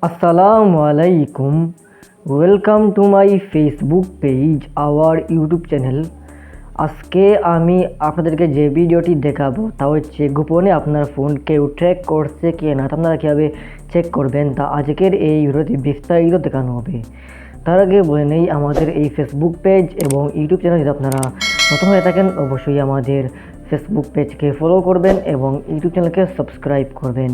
আসসালামু আলাইকুম। Welcome to my Facebook page, our YouTube channel. আজকে আমি আপনাদেরকে যে ভিডিওটি দেখাবো তা হচ্ছে গোপনে আপনার ফোন কেউ ট্র্যাক করছে কি না, আপনারা কীভাবে চেক করবেন তা আজকের এই ভিডিওটি বিস্তারিত দেখানো হবে। তার আগে বলে নেই, আমাদের এই ফেসবুক পেজ এবং ইউটিউব চ্যানেল যদি আপনারা নতুন হয়ে থাকেন অবশ্যই আমাদের ফেসবুক পেজকে ফলো করবেন এবং ইউটিউব চ্যানেলকে সাবস্ক্রাইব করবেন।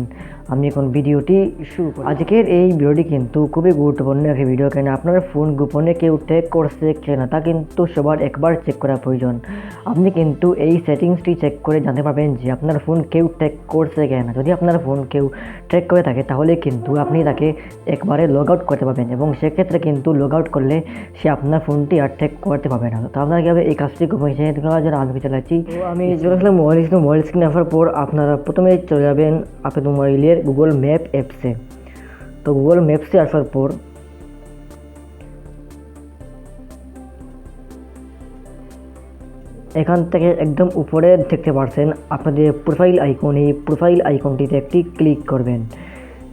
আমি এখন ভিডিওটি শুরু করি। আজকের এই ভিডিওটি কিন্তু খুবই গুরুত্বপূর্ণ একটি ভিডিও, কেন আপনার ফোন গোপনে কেউ ট্র্যাক করছে কিনা তা কিন্তু সবার একবার চেক করা প্রয়োজন। আপনি কিন্তু এই সেটিংসটি চেক করে জানতে পারবেন যে আপনার ফোন কেউ ট্র্যাক করছে কিনা। যদি আপনার ফোন কেউ ট্র্যাক করে থাকে তাহলে কিন্তু আপনি তাকে একবারে লগ আউট করতে পারবেন এবং সেক্ষেত্রে কিন্তু লগ আউট করলে সে আপনার ফোনটি আর ট্র্যাক করতে পারবে না। তো আপনারা কীভাবে এই কাজটি করবেন সেটা করার জন্য আমি চালাচ্ছি। তো আমি চলে আসলাম মোবাইল স্ক্রিনে আসার পর আপনারা প্রথমে চলে যাবেন আপনাদের মোবাইলের গুগল ম্যাপ অ্যাপসে। তো গুগল ম্যাপসে আসার পর এখান থেকে একদম উপরে দেখতে পাচ্ছেন আপনাদের প্রোফাইল আইকন, এই প্রোফাইল আইকনটিতে একটি ক্লিক করবেন।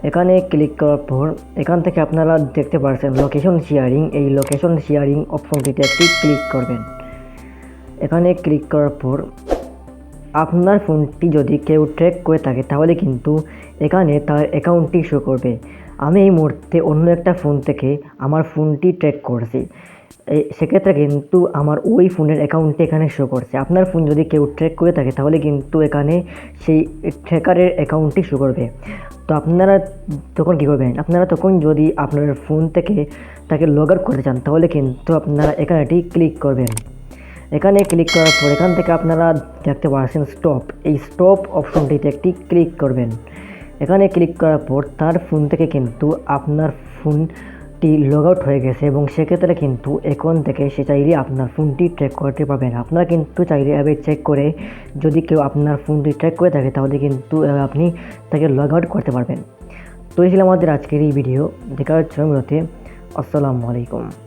এখানে ক্লিক করার পর এখান থেকে আপনারা দেখতে পাচ্ছেন লোকেশন শেয়ারিং, এই লোকেশন শেয়ারিং অপশনটিতে একটি ক্লিক করবেন। এখানে ক্লিক করার পর আপনার ফোনটি যদি কেউ ট্র্যাক করে থাকে তাহলে কিন্তু এখানে তার অ্যাকাউন্টটি শো করবে। আমি এই মুহূর্তে অন্য একটা ফোন থেকে আমার ফোনটি ট্র্যাক করছি, সেক্ষেত্রে কিন্তু আমার ওই ফোনের অ্যাকাউন্টটি এখানে শো করছে। আপনার ফোন যদি কেউ ট্র্যাক করে থাকে তাহলে কিন্তু এখানে সেই ট্র্যাকারের অ্যাকাউন্টটি শো করবে। তো আপনারা তখন কী করবেন, আপনারা তখন যদি আপনার ফোন থেকে তাকে লগ আউট করতে চান তাহলে কিন্তু আপনারা এখানেটি ক্লিক করবেন। এখানে ক্লিক করার পর এখান থেকে আপনারা দেখতে পাচ্ছেন স্টপ, এই স্টপ অপশনটিতে একটি ক্লিক করবেন। এখানে ক্লিক করার পর তার ফোন থেকে কিন্তু আপনার ফোনটি লগ আউট হয়ে গেছে এবং সেক্ষেত্রে কিন্তু এখন থেকে সে চাইলে আপনার ফোনটি ট্র্যাক করতে পারবেন। আপনারা কিন্তু চাইলে এভাবে চেক করে যদি কেউ আপনার ফোনটি ট্র্যাক করে থাকে তাহলে কিন্তু আপনি তাকে লগ আউট করতে পারবেন। তো এই ছিল আমাদের আজকের এই ভিডিও। দেখা হচ্ছে ভিডিওতে। আসসালামু আলাইকুম।